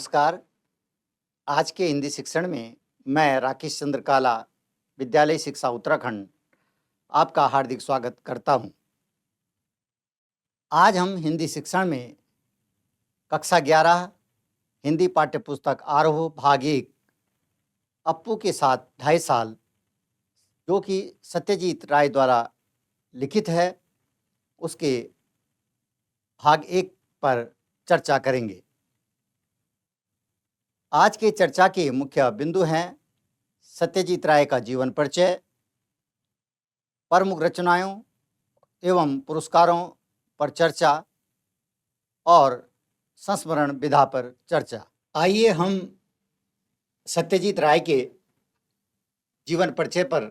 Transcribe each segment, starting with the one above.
नमस्कार। आज के हिंदी शिक्षण में मैं राकेश चंद्र काला, विद्यालय शिक्षा उत्तराखंड, आपका हार्दिक स्वागत करता हूं। आज हम हिंदी शिक्षण में कक्षा 11 हिंदी पाठ्यपुस्तक आरोह भाग 1 अप्पू के साथ 2.5 साल, जो कि सत्यजीत राय द्वारा लिखित है, उसके भाग 1 पर चर्चा करेंगे। आज के चर्चा के मुख्य बिंदु हैं सत्यजीत राय का जीवन परिचय, प्रमुख रचनाओं एवं पुरस्कारों पर चर्चा और संस्मरण विधा पर चर्चा। आइए हम सत्यजीत राय के जीवन परिचय पर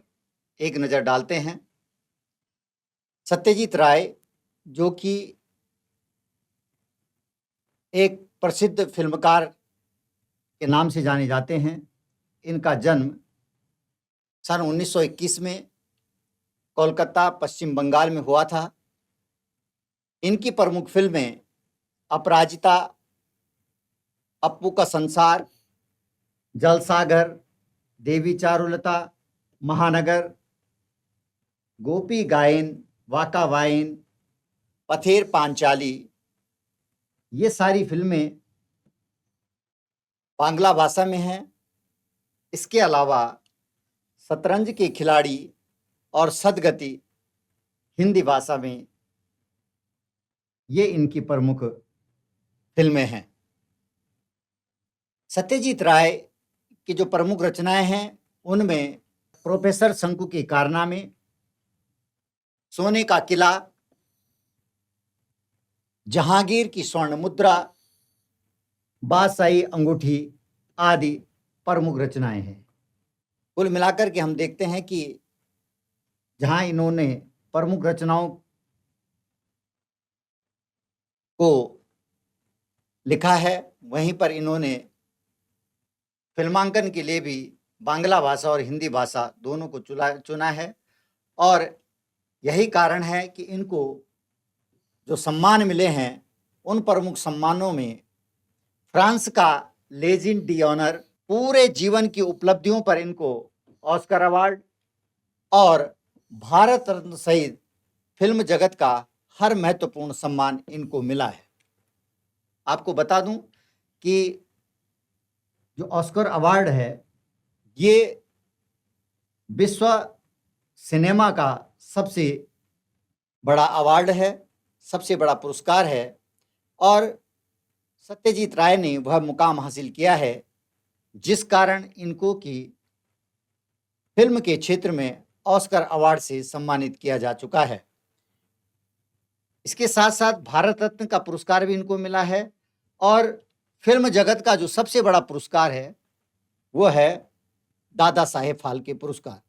एक नज़र डालते हैं। सत्यजीत राय, जो कि एक प्रसिद्ध फिल्मकार के नाम से जाने जाते हैं, इनका जन्म सन 1921 में कोलकाता, पश्चिम बंगाल में हुआ था। इनकी प्रमुख फिल्में अपराजिता, अप्पू का संसार, जलसागर, देवी चारुलता, महानगर, गोपी गायन, वाका वायन, पथेर पांचाली, ये सारी फिल्में बांग्ला भाषा में हैं। इसके अलावा शतरंज के खिलाड़ी और सदगति हिंदी भाषा में ये इनकी प्रमुख फिल्में हैं। सत्यजीत राय की जो प्रमुख रचनाएं हैं, उनमें प्रोफेसर शंकु के कारनामे, सोने का किला, जहांगीर की स्वर्ण मुद्रा, बादशाही अंगूठी आदि प्रमुख रचनाएं हैं। कुल मिलाकर के हम देखते हैं कि जहां इन्होंने प्रमुख रचनाओं को लिखा है, वहीं पर इन्होंने फिल्मांकन के लिए भी बांग्ला भाषा और हिंदी भाषा दोनों को चुना है। और यही कारण है कि इनको जो सम्मान मिले हैं, उन प्रमुख सम्मानों में फ्रांस का लेजिन डी ऑनर, पूरे जीवन की उपलब्धियों पर इनको ऑस्कर अवार्ड और भारत रत्न सहित फिल्म जगत का हर महत्वपूर्ण सम्मान इनको मिला है। आपको बता दूं कि जो ऑस्कर अवार्ड है, ये विश्व सिनेमा का सबसे बड़ा अवार्ड है, सबसे बड़ा पुरस्कार है, और सत्यजीत राय ने वह मुकाम हासिल किया है जिस कारण इनको की फिल्म के क्षेत्र में ऑस्कर अवार्ड से सम्मानित किया जा चुका है। इसके साथ साथ भारत रत्न का पुरस्कार भी इनको मिला है, और फिल्म जगत का जो सबसे बड़ा पुरस्कार है वो है दादा साहेब फाल्के पुरस्कार।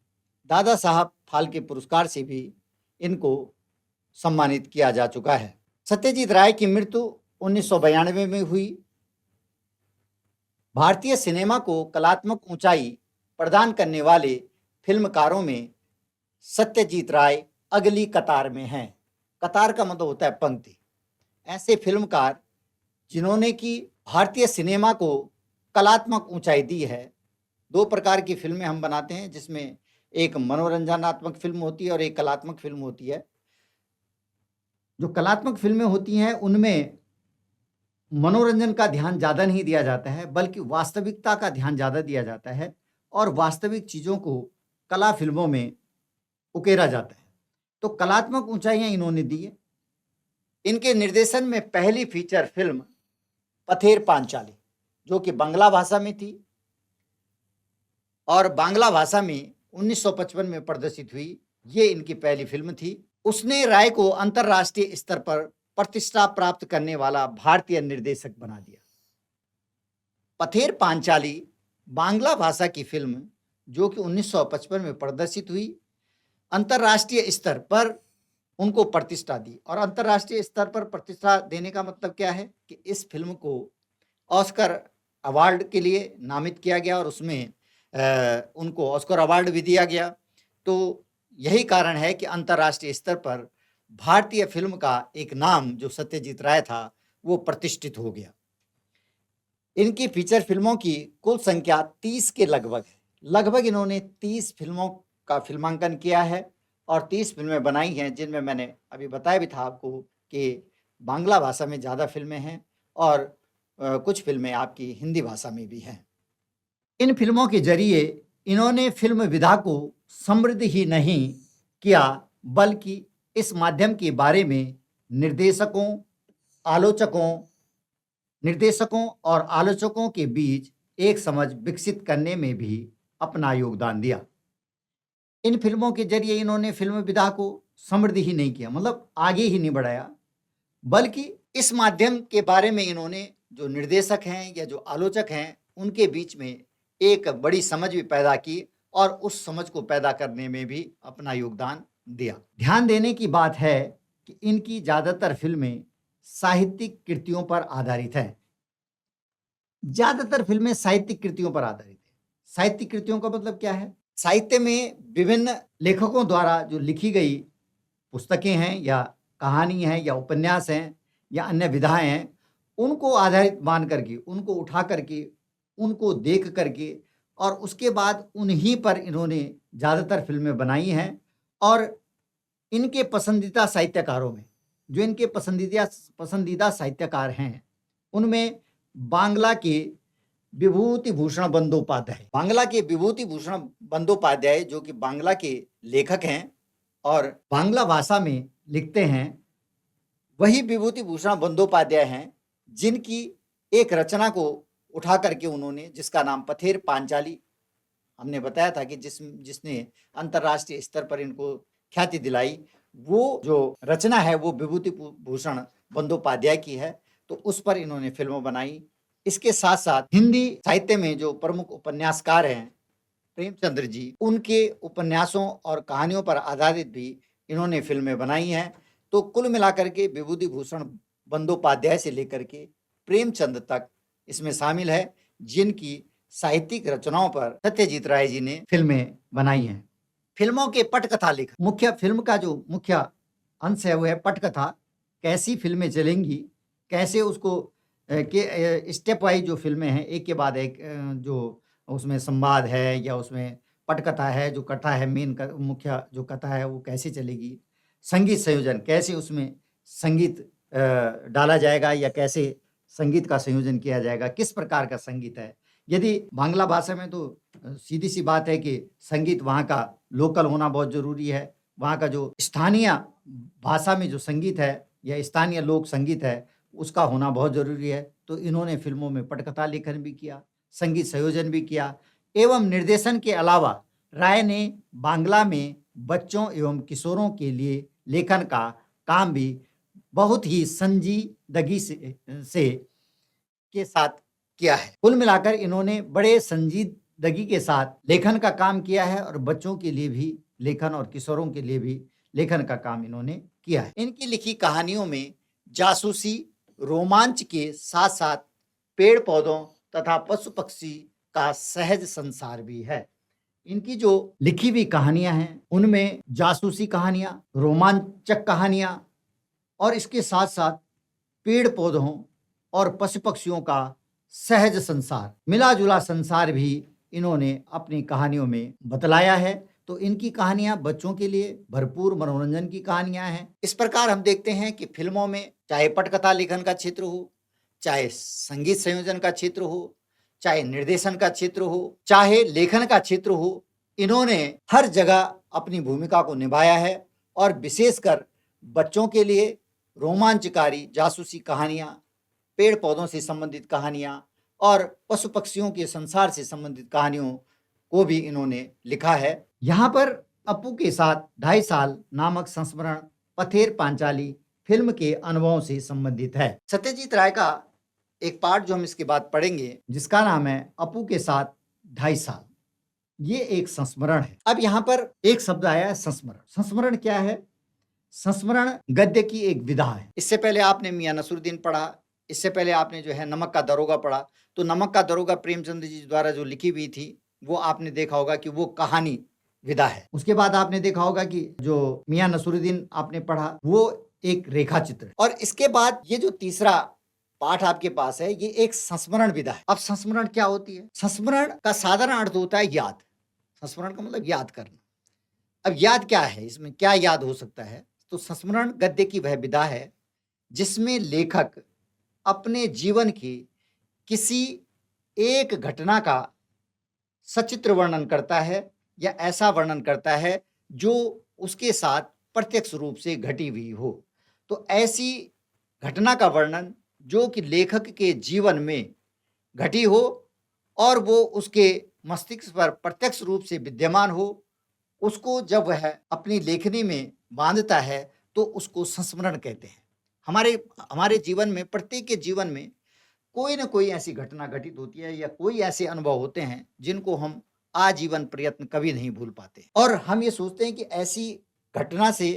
दादा साहब फाल्के पुरस्कार से भी इनको सम्मानित किया जा चुका है। सत्यजीत राय की मृत्यु 1992 में हुई। भारतीय सिनेमा को कलात्मक ऊंचाई प्रदान करने वाले फिल्मकारों में सत्यजीत राय अगली कतार में हैं। कतार का मतलब होता है पंक्ति। ऐसे फिल्मकार जिन्होंने कि भारतीय सिनेमा को कलात्मक ऊंचाई दी है। दो प्रकार की फिल्में हम बनाते हैं, जिसमें एक मनोरंजनात्मक फिल्म होती है और एक कलात्मक फिल्म होती है। जो कलात्मक फिल्में होती हैं, उनमें मनोरंजन का ध्यान ज़्यादा नहीं दिया जाता है, बल्कि वास्तविकता का ध्यान ज़्यादा दिया जाता है, और वास्तविक चीज़ों को कला फिल्मों में उकेरा जाता है। तो कलात्मक ऊंचाइयां इन्होंने दी है। इनके निर्देशन में पहली फीचर फिल्म पथेर पांचाली, जो कि बांग्ला भाषा में थी और बांग्ला भाषा में 1955 में प्रदर्शित हुई, ये इनकी पहली फिल्म थी। उसने राय को अंतर्राष्ट्रीय स्तर पर प्रतिष्ठा प्राप्त करने वाला भारतीय निर्देशक बना दिया। पथेर पांचाली बांग्ला भाषा की फिल्म, जो कि 1955 में प्रदर्शित हुई, अंतर्राष्ट्रीय स्तर पर उनको प्रतिष्ठा दी। और अंतर्राष्ट्रीय स्तर पर प्रतिष्ठा देने का मतलब क्या है कि इस फिल्म को ऑस्कर अवार्ड के लिए नामित किया गया और उसमें उनको ऑस्कर अवार्ड भी दिया गया। तो यही कारण है कि अंतर्राष्ट्रीय स्तर पर भारतीय फिल्म का एक नाम, जो सत्यजीत राय था, वो प्रतिष्ठित हो गया। इनकी फीचर फिल्मों की कुल संख्या 30 के लगभग है। लगभग इन्होंने 30 फिल्मों का फिल्मांकन किया है और 30 फिल्में बनाई हैं, जिनमें मैंने अभी बताया भी था आपको कि बांग्ला भाषा में ज़्यादा फिल्में हैं और कुछ फिल्में आपकी हिंदी भाषा में भी हैं। इन फिल्मों के जरिए इन्होंने फिल्म विधा को समृद्ध ही नहीं किया, बल्कि इस माध्यम के बारे में निर्देशकों और आलोचकों के बीच एक समझ विकसित करने में भी अपना योगदान दिया। इन फिल्मों के जरिए इन्होंने फिल्म विधा को समृद्ध ही नहीं किया, मतलब आगे ही नहीं बढ़ाया, बल्कि इस माध्यम के बारे में इन्होंने जो निर्देशक हैं या जो आलोचक हैं उनके बीच में एक बड़ी समझ भी पैदा की और उस समझ को पैदा करने में भी अपना योगदान दिया। ध्यान देने की बात है कि इनकी ज़्यादातर फिल्में साहित्यिक कृतियों पर आधारित हैं। ज़्यादातर फिल्में साहित्यिक कृतियों पर आधारित है। साहित्यिक कृतियों का मतलब क्या है? साहित्य में विभिन्न लेखकों द्वारा जो लिखी गई पुस्तकें हैं या कहानी है या उपन्यास हैं या अन्य विधाएं हैं, उनको आधारित मान करके, उनको उठा करके, उनको देख करके और उसके बाद उन्हीं पर इन्होंने ज़्यादातर फिल्में बनाई हैं। और इनके पसंदीदा साहित्यकारों में, जो इनके पसंदीदा साहित्यकार हैं, उनमें बांग्ला के विभूति भूषण बंदोपाध्याय जो कि बांग्ला के लेखक हैं और बांग्ला भाषा में लिखते हैं, वही विभूति भूषण बंदोपाध्याय हैं जिनकी एक रचना को उठा करके उन्होंने, जिसका नाम पथेर पांचाली, हमने बताया था कि जिसने अंतर्राष्ट्रीय स्तर पर इनको ख्याति दिलाई, वो जो रचना है वो विभूति भूषण बंदोपाध्याय की है, तो उस पर इन्होंने फिल्म बनाई। इसके साथ साथ हिंदी साहित्य में जो प्रमुख उपन्यासकार हैं प्रेमचंद्र जी, उनके उपन्यासों और कहानियों पर आधारित भी इन्होंने फिल्में बनाई हैं। तो कुल मिलाकर के विभूति भूषण बंदोपाध्याय से लेकर के प्रेमचंद तक इसमें शामिल है, जिनकी साहित्यिक रचनाओं पर सत्यजीत राय जी ने फिल्में बनाई हैं। फिल्मों के पटकथा लेखक, फिल्म का जो मुख्य अंश है वो है पटकथा। कैसी फिल्में चलेंगी, कैसे उसको के स्टेप वाइज जो फिल्में हैं एक के बाद एक, जो उसमें संवाद है या उसमें पटकथा है, जो कथा है मेन मुख्य जो कथा है वो कैसे चलेगी। संगीत संयोजन, कैसे उसमें संगीत डाला जाएगा या कैसे संगीत का संयोजन किया जाएगा, किस प्रकार का संगीत है। यदि बांग्ला भाषा में तो सीधी सी बात है कि संगीत वहाँ का लोकल होना बहुत ज़रूरी है, वहाँ का जो स्थानीय भाषा में जो संगीत है या स्थानीय लोक संगीत है उसका होना बहुत ज़रूरी है। तो इन्होंने फिल्मों में पटकथा लेखन भी किया, संगीत संयोजन भी किया एवं निर्देशन के अलावा राय ने बांग्ला में बच्चों एवं किशोरों के लिए लेखन का काम भी बहुत ही संजीदगी से के साथ किया है। कुल मिलाकर इन्होंने बड़े संजीदगी के साथ लेखन का काम किया है और बच्चों के लिए भी लेखन और किशोरों के लिए भी लेखन का काम इन्होंने किया है। इनकी लिखी कहानियों में जासूसी, रोमांच के साथ साथ पेड़ पौधों तथा पशु पक्षी का सहज संसार भी है। इनकी जो लिखी हुई कहानियां हैं उनमें जासूसी कहानियां, रोमांचक कहानियां और इसके साथ साथ पेड़ पौधों और पशु पक्षियों का सहज संसार, मिला जुला संसार भी इन्होंने अपनी कहानियों में बतलाया है। तो इनकी कहानियां बच्चों के लिए भरपूर मनोरंजन की कहानियां हैं। इस प्रकार हम देखते हैं कि फिल्मों में चाहे पटकथा लेखन का क्षेत्र हो, चाहे संगीत संयोजन का क्षेत्र हो, चाहे निर्देशन का क्षेत्र हो, चाहे लेखन का क्षेत्र हो, इन्होंने हर जगह अपनी भूमिका को निभाया है और विशेषकर बच्चों के लिए रोमांचकारी जासूसी कहानियां, पेड़ पौधों से संबंधित कहानियां और पशु पक्षियों के संसार से संबंधित कहानियों को भी इन्होंने लिखा है। यहाँ पर अपू के साथ 2.5 साल नामक संस्मरण पथेर पांचाली फिल्म के अनुभवों से संबंधित है। सत्यजीत राय का एक पार्ट जो हम इसके बाद पढ़ेंगे जिसका नाम है अपू के साथ 2.5 साल, ये एक संस्मरण है। अब यहाँ पर एक शब्द आया है संस्मरण। संस्मरण क्या है? संस्मरण गद्य की एक विधा है। इससे पहले आपने मियां नसरुद्दीन पढ़ा, इससे पहले आपने जो है नमक का दरोगा पढ़ा। तो नमक का दरोगा प्रेमचंद जी द्वारा जो लिखी हुई थी वो आपने देखा होगा कि वो कहानी विधा है। उसके बाद आपने देखा होगा कि जो मियां नसरुद्दीन आपने पढ़ा वो एक रेखा चित्र। और इसके बाद ये जो तीसरा पाठ आपके पास है, ये एक संस्मरण विधा है। अब संस्मरण क्या होती है? संस्मरण का साधारण अर्थ होता है याद। संस्मरण का मतलब याद करना। अब याद क्या है? इसमें क्या याद हो सकता है? तो संस्मरण गद्य की वह विधा है जिसमें लेखक अपने जीवन की किसी एक घटना का सचित्र वर्णन करता है या ऐसा वर्णन करता है जो उसके साथ प्रत्यक्ष रूप से घटी हुई हो। तो ऐसी घटना का वर्णन जो कि लेखक के जीवन में घटी हो और वो उसके मस्तिष्क पर प्रत्यक्ष रूप से विद्यमान हो, उसको जब वह अपनी लेखनी में बांधता है तो उसको संस्मरण कहते हैं। हमारे हमारे जीवन में, प्रत्येक के जीवन में कोई ना कोई ऐसी घटना घटित होती है या कोई ऐसे अनुभव होते हैं जिनको हम आजीवन प्रयत्न कभी नहीं भूल पाते और हम ये सोचते हैं कि ऐसी घटना से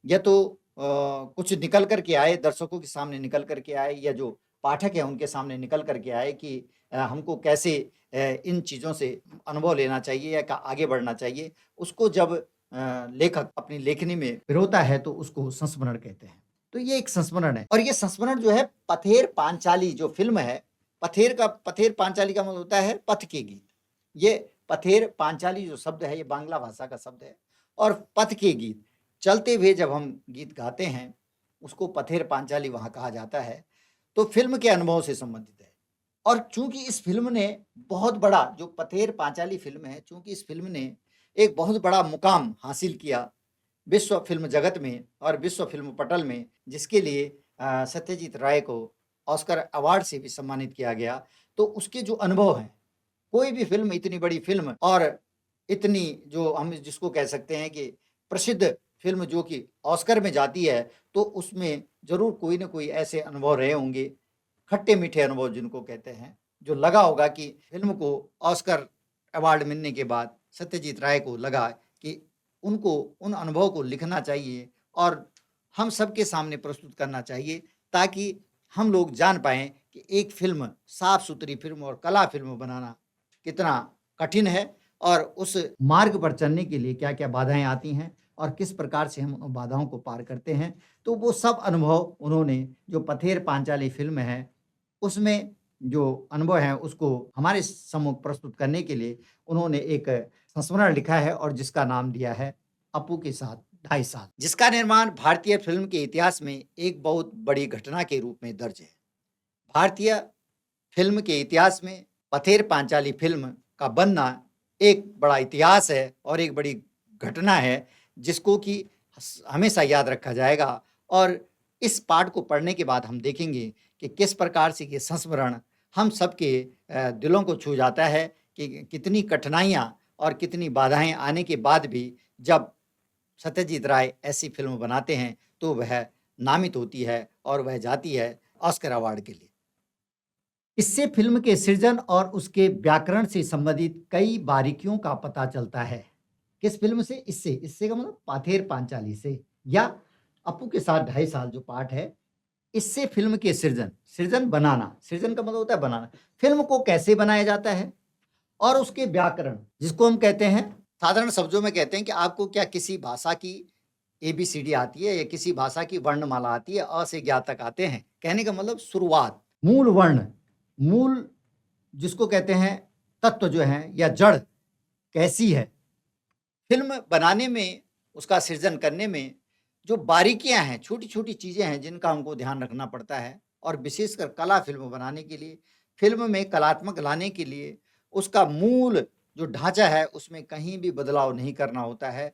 या तो कुछ निकल कर के आए, दर्शकों के सामने निकल कर के आए या जो पाठक है उनके सामने निकल कर के आए कि हमको कैसे इन चीज़ों से अनुभव लेना चाहिए या आगे बढ़ना चाहिए। उसको जब लेखक अपनी लेखनी में पिरोता है तो उसको संस्मरण कहते हैं। तो ये एक संस्मरण है और ये संस्मरण जो है पथेर पांचाली जो फ़िल्म है, पथेर पांचाली का मतलब होता है पथ के गीत। ये पथेर पांचाली जो शब्द है ये बांग्ला भाषा का शब्द है और पथ के गीत, चलते हुए जब हम गीत गाते हैं उसको पथेर पांचाली वहाँ कहा जाता है। तो फ़िल्म के अनुभव से संबंधित है और चूँकि इस फ़िल्म ने बहुत बड़ा, जो पथेर पांचाली फ़िल्म है, चूँकि इस फ़िल्म ने एक बहुत बड़ा मुकाम हासिल किया विश्व फ़िल्म जगत में और विश्व फ़िल्म पटल में, जिसके लिए सत्यजीत राय को ऑस्कर अवार्ड से भी सम्मानित किया गया। तो उसके जो अनुभव हैं, कोई भी फ़िल्म, इतनी बड़ी फ़िल्म और इतनी जो हम जिसको कह सकते हैं कि प्रसिद्ध फ़िल्म जो कि ऑस्कर में जाती है, तो उसमें ज़रूर कोई न कोई ऐसे अनुभव रहे होंगे, खट्टे-मीठे अनुभव जिनको कहते हैं, जो लगा होगा कि फ़िल्म को ऑस्कर अवार्ड मिलने के बाद सत्यजीत राय को लगा कि उनको उन अनुभव को लिखना चाहिए और हम सबके सामने प्रस्तुत करना चाहिए ताकि हम लोग जान पाएँ कि एक फ़िल्म, साफ-सुथरी फ़िल्म और कला फ़िल्म बनाना कितना कठिन है और उस मार्ग पर चलने के लिए क्या-क्या बाधाएँ आती हैं और किस प्रकार से हम उन बाधाओं को पार करते हैं। तो वो सब अनुभव उन्होंने, जो पथेर पांचाली फ़िल्म है, उसमें जो अनुभव हैं उसको हमारे सम्मुख प्रस्तुत करने के लिए उन्होंने एक संस्मरण लिखा है और जिसका नाम दिया है अपू के साथ 2.5 साल, जिसका निर्माण भारतीय फ़िल्म के इतिहास में एक बहुत बड़ी घटना के रूप में दर्ज है। भारतीय फ़िल्म के इतिहास में पथेर पांचाली फ़िल्म का बनना एक बड़ा इतिहास है और एक बड़ी घटना है, जिसको कि हमेशा याद रखा जाएगा और इस पाठ को पढ़ने के बाद हम देखेंगे कि किस प्रकार से ये संस्मरण हम सबके दिलों को छू जाता है कि कितनी कठिनाइयाँ और कितनी बाधाएँ आने के बाद भी जब सत्यजीत राय ऐसी फ़िल्म बनाते हैं, तो वह नामित होती है और वह जाती है ऑस्कर अवार्ड के लिए। इससे फ़िल्म के सृजन और उसके व्याकरण से संबंधित कई बारीकियों का पता चलता है। किस फ़िल्म से? इससे का मतलब पथेर पांचाली से या अपू के साथ 2.5 साल जो पाठ है, इससे फ़िल्म के सृजन बनाना, सृजन का मतलब होता है बनाना। फ़िल्म को कैसे बनाया जाता है और उसके व्याकरण, जिसको हम कहते हैं, साधारण शब्दों में कहते हैं कि आपको क्या किसी भाषा की एबीसीडी आती है या किसी भाषा की वर्णमाला आती है? अ से ज्ञ तक आते हैं। कहने का मतलब शुरुआत, मूल वर्ण, मूल जिसको कहते हैं तत्व जो हैं या जड़ कैसी है? फ़िल्म बनाने में, उसका सृजन करने में जो बारीकियाँ हैं, छोटी-छोटी चीज़ें हैं जिनका हमको ध्यान रखना पड़ता है और विशेषकर कला फ़िल्म बनाने के लिए, फ़िल्म में कलात्मक लाने के लिए उसका मूल जो ढाँचा है उसमें कहीं भी बदलाव नहीं करना होता है।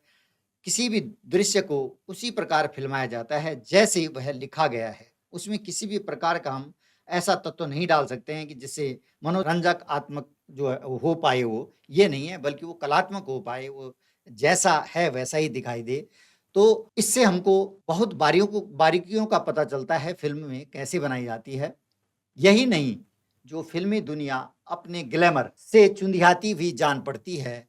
किसी भी दृश्य को उसी प्रकार फ़िल्माया जाता है जैसे वह लिखा गया है। उसमें किसी भी प्रकार का हम ऐसा तत्व नहीं डाल सकते हैं कि जिससे मनोरंजकात्मक जो है वो हो पाए वो, ये नहीं है, बल्कि वो कलात्मक हो पाए, वो जैसा है वैसा ही दिखाई दे। तो इससे हमको बहुत बारीकियों का पता चलता है फ़िल्म में कैसे बनाई जाती है। यही नहीं, जो फ़िल्मी दुनिया अपने ग्लैमर से चुंधियाती हुई जान पड़ती है,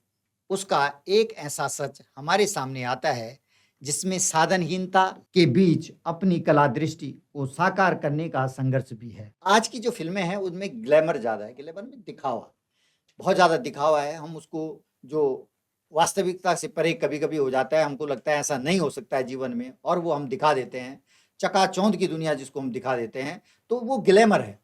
उसका एक ऐसा सच हमारे सामने आता है, जिसमें साधनहीनता के बीच अपनी कला दृष्टि को साकार करने का संघर्ष भी है। आज की जो फ़िल्में हैं, उनमें ग्लैमर ज़्यादा है, ग्लैमर में दिखावा, बहुत ज़्यादा दिखावा है। हम उसको जो वास्तविकता से परे कभी-कभी हो जाता है, हमको लगता है ऐसा नहीं हो सकता है जीवन में और वो हम दिखा देते हैं। चकाचौंध की दुनिया जिसको हम दिखा देते हैं, तो वो ग्लैमर है,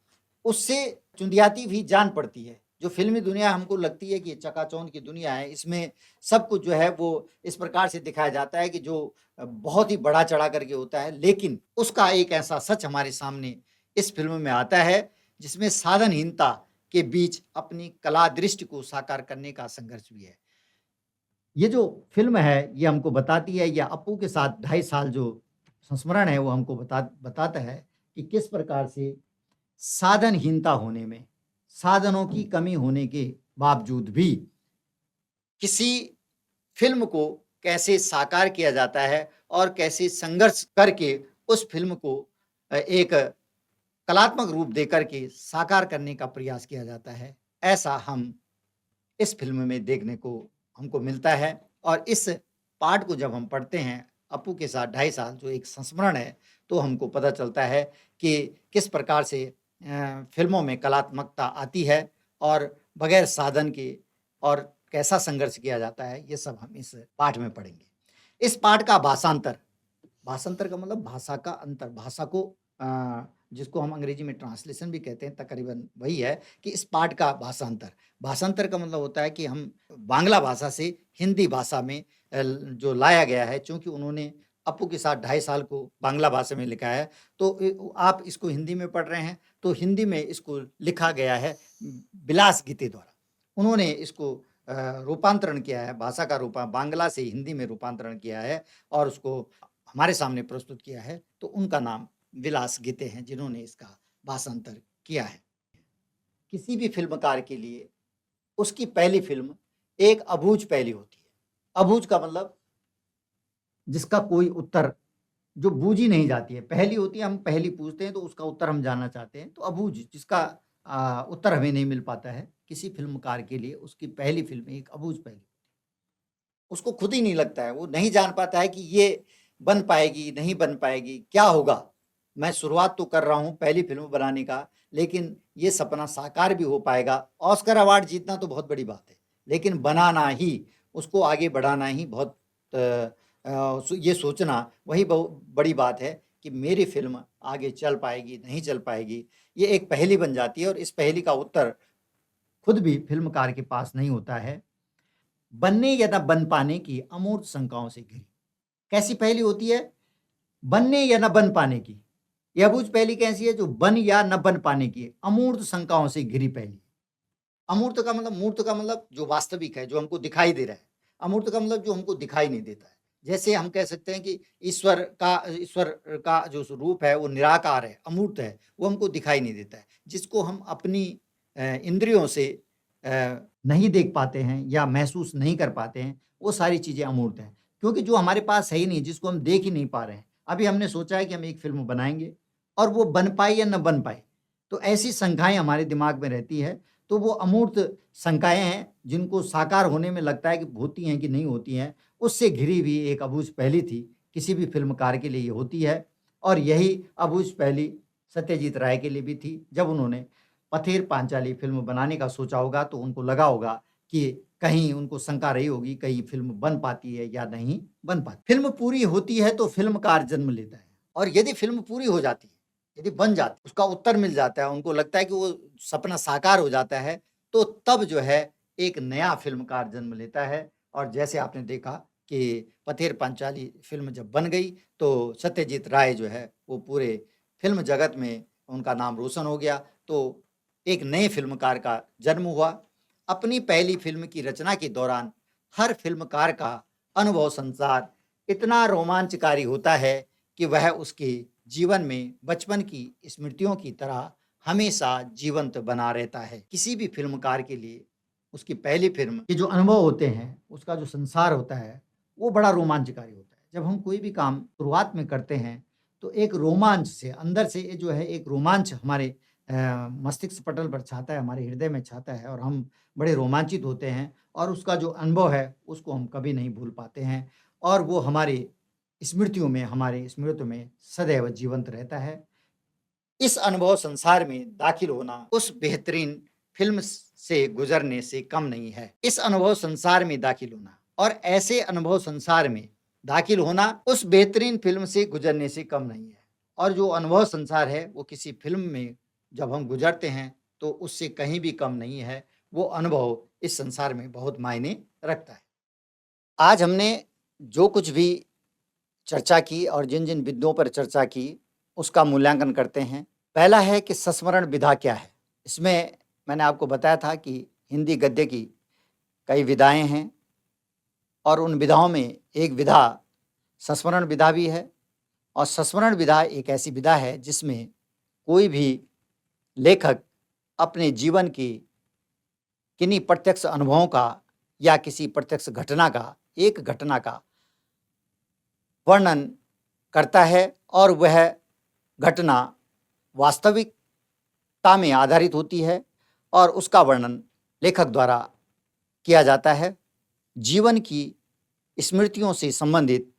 उससे चुंदियाती भी जान पड़ती है। जो फ़िल्मी दुनिया हमको लगती है कि ये चकाचौंध की दुनिया है, इसमें सब कुछ जो है वो इस प्रकार से दिखाया जाता है कि जो बहुत ही बढ़ा-चढ़ा करके होता है, लेकिन उसका एक ऐसा सच हमारे सामने इस फ़िल्म में आता है, जिसमें साधनहीनता के बीच अपनी कला दृष्टि को साकार करने का संघर्ष भी है। ये जो फ़िल्म है, ये हमको बताती है, या अप्पू के साथ 2.5 साल जो संस्मरण है, वो हमको बताता है कि किस प्रकार से साधनहीनता होने में, साधनों की कमी होने के बावजूद भी किसी फ़िल्म को कैसे साकार किया जाता है और कैसे संघर्ष करके उस फ़िल्म को एक कलात्मक रूप देकर के साकार करने का प्रयास किया जाता है। ऐसा हम इस फ़िल्म में देखने को हमको मिलता है, और इस पाठ को जब हम पढ़ते हैं, अप्पू के साथ 2.5 साल जो एक संस्मरण है, तो हमको पता चलता है कि किस प्रकार से फ़िल्मों में कलात्मकता आती है और बगैर साधन के, और कैसा संघर्ष किया जाता है, ये सब हम इस पाठ में पढ़ेंगे। इस पाठ का भाषांतर, भाषांतर का मतलब भाषा का अंतर, भाषा को जिसको हम अंग्रेजी में ट्रांसलेशन भी कहते हैं, तकरीबन वही है कि इस पाठ का भाषांतर। भाषांतर का मतलब होता है कि हम बांग्ला भाषा से हिंदी भाषा में जो लाया गया है, चूँकि उन्होंने अप्पू के साथ 2.5 साल को बांग्ला भाषा में लिखा है, तो आप इसको हिंदी में पढ़ रहे हैं, तो हिंदी में इसको लिखा गया है विलास गीते द्वारा। उन्होंने इसको रूपांतरण किया है, भाषा का बांग्ला से हिंदी में रूपांतरण किया है और उसको हमारे सामने प्रस्तुत किया है, तो उनका नाम विलास गीते हैं, जिन्होंने इसका भाषांतर किया है। किसी भी फ़िल्मकार के लिए उसकी पहली फ़िल्म एक अबूझ पहेली होती है। अबूझ का मतलब जिसका कोई उत्तर, जो बूझी नहीं जाती है। पहेली होती है, हम पहेली पूछते हैं तो उसका उत्तर हम जानना चाहते हैं, तो अबूझ जिसका उत्तर हमें नहीं मिल पाता है, किसी फ़िल्मकार के लिए उसकी पहली फ़िल्म एक अबूझ पहेली। उसको खुद ही नहीं लगता है, वो नहीं जान पाता है कि ये बन पाएगी, नहीं बन पाएगी, क्या होगा? मैं शुरुआत तो कर रहा हूँ पहली फ़िल्म बनाने का, लेकिन ये सपना साकार भी हो पाएगा। ऑस्कर अवार्ड जीतना तो बहुत बड़ी बात है, लेकिन बनाना ही, उसको आगे बढ़ाना ही बहुत ये सोचना वही बड़ी बात है कि मेरी फ़िल्म आगे चल पाएगी, नहीं चल पाएगी। ये एक पहेली बन जाती है, और इस पहेली का उत्तर खुद भी फ़िल्मकार के पास नहीं होता है। बनने या न बन पाने की अमूर्त शंकाओं से घिरी। कैसी पहेली होती है? बनने या न बन पाने की। यह अबूझ पहेली कैसी है? जो बन या न बन पाने की अमूर्त शंकाओं से घिरी पहेली। अमूर्त का मतलब, मूर्त का मतलब जो वास्तविक है, जो हमको दिखाई दे रहा है। अमूर्त का मतलब जो हमको दिखाई नहीं देता है। जैसे हम कह सकते हैं कि ईश्वर का जो रूप है वो निराकार है, अमूर्त है, वो हमको दिखाई नहीं देता है। जिसको हम अपनी इंद्रियों से नहीं देख पाते हैं या महसूस नहीं कर पाते हैं, वो सारी चीज़ें अमूर्त हैं। क्योंकि जो हमारे पास है ही नहीं, जिसको हम देख ही नहीं पा रहे हैं। अभी हमने सोचा है कि हम एक फ़िल्म बनाएँगे, और वो बन पाए या न बन पाए, तो ऐसी शंकाएँ हमारे दिमाग में रहती है। तो वो अमूर्त शंकाएँ हैं, जिनको साकार होने में लगता है कि होती हैं कि नहीं होती हैं, उससे घिरी हुई एक अबूझ पहेली थी। किसी भी फ़िल्मकार के लिए ये होती है, और यही अबूझ पहेली सत्यजीत राय के लिए भी थी। जब उन्होंने पथेर पांचाली फ़िल्म बनाने का सोचा होगा, तो उनको लगा होगा कि कहीं उनको शंका रही होगी, कहीं फ़िल्म बन पाती है या नहीं बन पाती। फ़िल्म पूरी होती है तो फ़िल्मकार जन्म लेता है, और यदि फ़िल्म पूरी हो जाती है, यदि बन जाती, उसका उत्तर मिल जाता है, उनको लगता है कि वो सपना साकार हो जाता है, तो तब जो है एक नया फ़िल्मकार जन्म लेता है। और जैसे आपने देखा कि पथेर पांचाली फ़िल्म जब बन गई, तो सत्यजीत राय जो है वो पूरे फ़िल्म जगत में उनका नाम रोशन हो गया। तो एक नए फ़िल्मकार का जन्म हुआ। अपनी पहली फ़िल्म की रचना के दौरान हर फ़िल्मकार का अनुभव संसार इतना रोमांचकारी होता है कि वह उसके जीवन में बचपन की स्मृतियों की तरह हमेशा जीवंत बना रहता है। किसी भी फ़िल्मकार के लिए उसकी पहली फ़िल्म के जो अनुभव होते हैं, उसका जो संसार होता है, वो बड़ा रोमांचकारी होता है। जब हम कोई भी काम शुरुआत में करते हैं, तो एक रोमांच से, अंदर से ये जो है एक रोमांच हमारे मस्तिष्क पटल पर छाता है, हमारे हृदय में छाता है, और हम बड़े रोमांचित होते हैं, और उसका जो अनुभव है, उसको हम कभी नहीं भूल पाते हैं, और वो हमारी स्मृतियों में, हमारे स्मृतियों में सदैव जीवंत रहता है। इस अनुभव संसार में दाखिल होना उस बेहतरीन फ़िल्म से गुज़रने से कम नहीं है। इस अनुभव संसार में दाखिल होना और ऐसे अनुभव संसार में दाखिल होना उस बेहतरीन फ़िल्म से गुज़रने से कम नहीं है। और जो अनुभव संसार है वो किसी फिल्म में जब हम गुजरते हैं तो उससे कहीं भी कम नहीं है। वो अनुभव इस संसार में बहुत मायने रखता है। आज हमने जो कुछ भी चर्चा की और जिन-जिन बिंदुओं पर चर्चा की, उसका मूल्यांकन करते हैं। पहला है कि संस्मरण विधा क्या है? इसमें मैंने आपको बताया था कि हिंदी गद्य की कई विधाएँ हैं और उन विधाओं में एक विधा संस्मरण विधा भी है और संस्मरण विधा एक ऐसी विधा है जिसमें कोई भी लेखक अपने जीवन की किन्हीं प्रत्यक्ष अनुभवों का या किसी प्रत्यक्ष घटना का, एक घटना का वर्णन करता है और वह घटना वास्तविकता में आधारित होती है और उसका वर्णन लेखक द्वारा किया जाता है। जीवन की स्मृतियों से संबंधित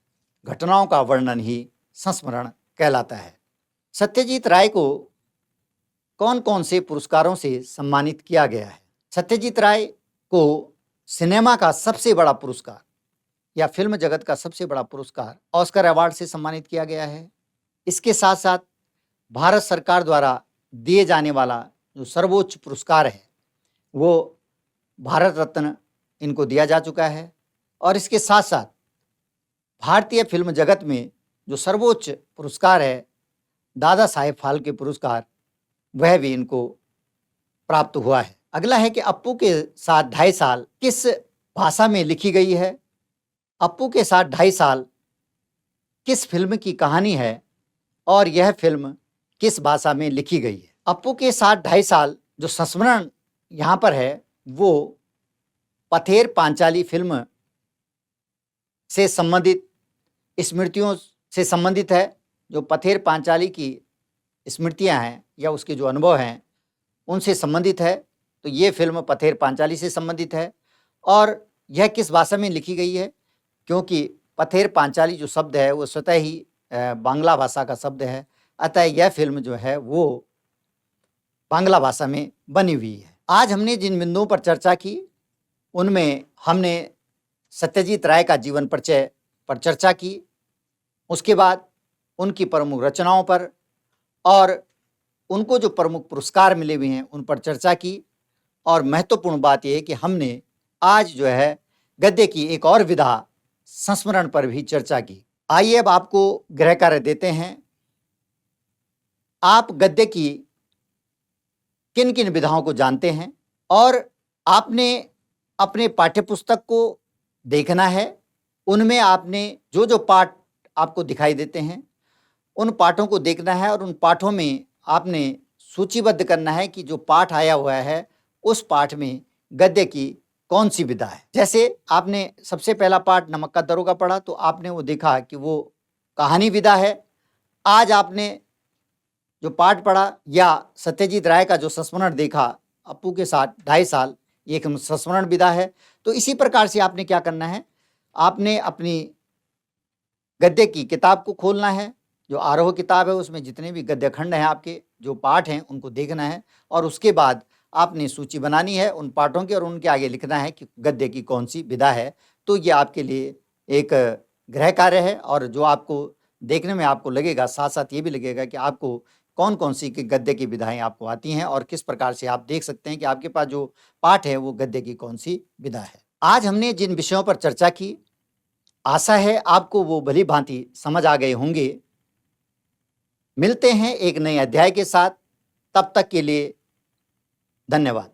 घटनाओं का वर्णन ही संस्मरण कहलाता है। सत्यजीत राय को कौन-कौन से पुरस्कारों से सम्मानित किया गया है? सत्यजीत राय को सिनेमा का सबसे बड़ा पुरस्कार या फिल्म जगत का सबसे बड़ा पुरस्कार ऑस्कर अवार्ड से सम्मानित किया गया है। इसके साथ-साथ भारत सरकार द्वारा दिए जाने वाला जो सर्वोच्च पुरस्कार है, वो भारत रत्न इनको दिया जा चुका है और इसके साथ-साथ भारतीय फिल्म जगत में जो सर्वोच्च पुरस्कार है, दादा साहेब फाल्के पुरस्कार, वह भी इनको प्राप्त हुआ है। अगला है कि अप्पू के साथ 2.5 साल किस भाषा में लिखी गई है? अप्पू के साथ 2.5 साल किस फिल्म की कहानी है और यह फिल्म किस भाषा में लिखी गई है? अप्पू के साथ 2.5 साल जो संस्मरण यहाँ पर है, वो पथेर पांचाली फिल्म से संबंधित स्मृतियों से संबंधित है। जो पथेर पांचाली की स्मृतियाँ हैं या उसके जो अनुभव हैं, उनसे संबंधित है। तो ये फिल्म पथेर पांचाली से संबंधित है और यह किस भाषा में लिखी गई है? क्योंकि पथेर पांचाली जो शब्द है वो स्वतः ही बांग्ला भाषा का शब्द है, अतः यह फिल्म जो है वो बांग्ला भाषा में बनी हुई है। आज हमने जिन बिंदुओं पर चर्चा की, उनमें हमने सत्यजीत राय का जीवन परिचय पर चर्चा की, उसके बाद उनकी प्रमुख रचनाओं पर और उनको जो प्रमुख पुरस्कार मिले हुए हैं उन पर चर्चा की और महत्वपूर्ण बात यह है कि हमने आज जो है गद्य की एक और विधा संस्मरण पर भी चर्चा की। आइए अब आपको गृह कार्य देते हैं। आप गद्य की किन-किन विधाओं को जानते हैं और आपने अपने पाठ्यपुस्तक को देखना है। उनमें आपने जो पाठ आपको दिखाई देते हैं, उन पाठों को देखना है और उन पाठों में आपने सूचीबद्ध करना है कि जो पाठ आया हुआ है, उस पाठ में गद्य की कौन सी विधा है। जैसे आपने सबसे पहला पाठ नमक का दरोगा पढ़ा तो आपने वो देखा कि वो कहानी विधा है। आज आपने जो पाठ पढ़ा या सत्यजीत राय का जो संस्मरण देखा, अप्पू के साथ 2.5 साल, ये एक संस्मरण विधा है। तो इसी प्रकार से आपने क्या करना है, आपने अपनी गद्य की किताब को खोलना है। जो आरोह किताब है उसमें जितने भी गद्य खंड हैं, आपके जो पाठ हैं उनको देखना है और उसके बाद आपने सूची बनानी है उन पाठों की और उनके आगे लिखना है कि गद्य की कौन सी विधा है। तो ये आपके लिए एक गृह कार्य है और जो आपको देखने में आपको लगेगा, साथ-साथ ये भी लगेगा कि आपको कौन-कौन सी की गद्य की विधाएँ आपको आती हैं और किस प्रकार से आप देख सकते हैं कि आपके पास जो पाठ है वो गद्य की कौन सी विधा है। आज हमने जिन विषयों पर चर्चा की, आशा है आपको वो भली-भांति समझ आ गए होंगे। मिलते हैं एक नए अध्याय के साथ, तब तक के लिए धन्यवाद।